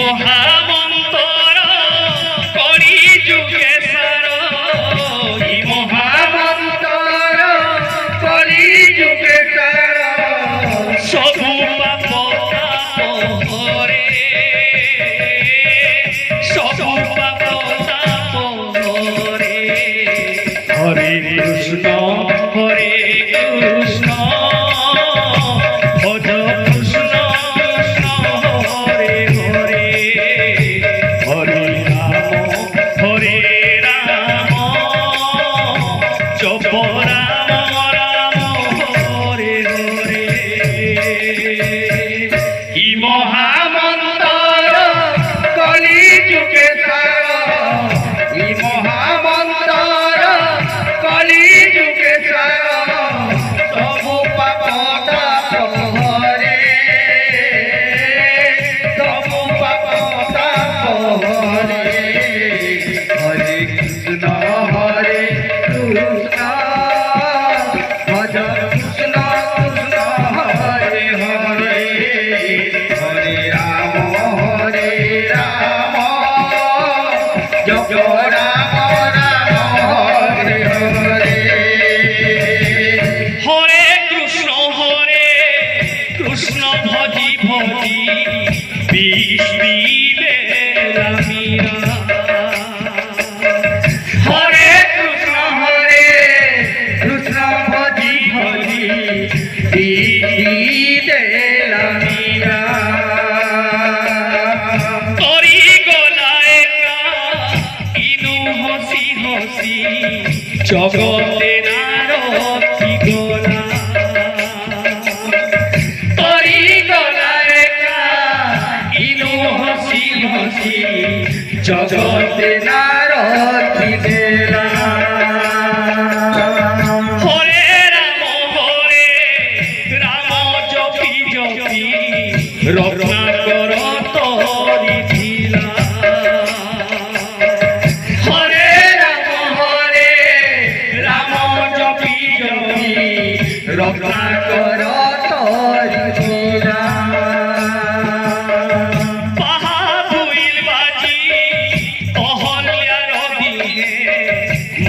মহামন্তর করি যুগে সার ই মহামন্তর করি যুগে সার সবু পাপ তাপ হরে সবু পাপ তাপ হরে হরে কৃষ্ণ হরে কৃষ্ণ ভজ কৃষ্ণ কৃষ্ণ হরে হরে হরে রাম জপ রাম রাম হরে হরে ই মহামন্তর কলি যুগে সার ই মহামন্তর কলি যুগে সার সবু পাপ তাপ হরে সবু পাপ তাপ হরে হরে কৃষ্ণ ভজ কৃষ্ণ কৃষ্ণ হরে হরে হরে রাম জপ রাম রাম হরে হরে হরে কৃষ্ণ ভজি ভজি বিষ পিলে রামিরা হরে কৃষ্ণ ভজি ভজি বিষ পিলে রামিরা তরি গলায় ইনু হসি হসি জগতে নারী গোলা তরি গলায় ইনু হসি হসি জগতে নারী দেলা হরে রাম জপি জপি রত্নাকর তরি ধিলা হরে রাম জপি জপি রত্নাকর তরি ধিলা পাহাড়ুইল বাজি অহল্যার দিনে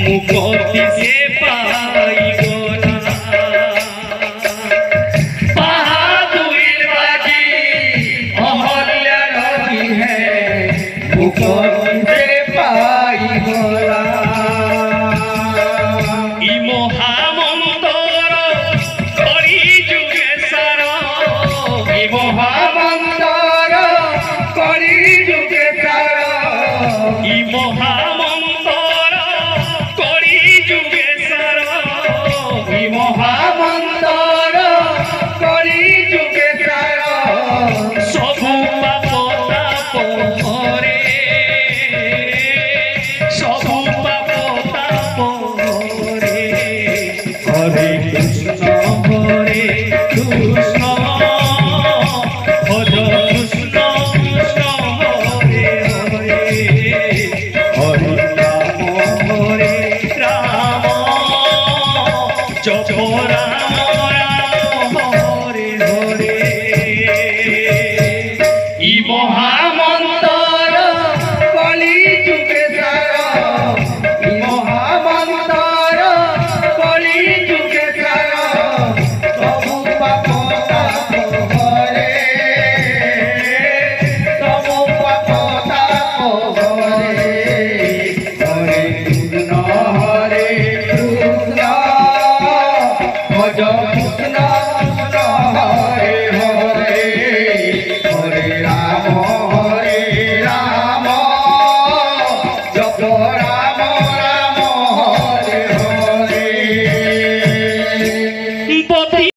মুক্তি সে পাই গোলা পাহাড়ুইল বাজি অহল্যার দিনে মুক্তি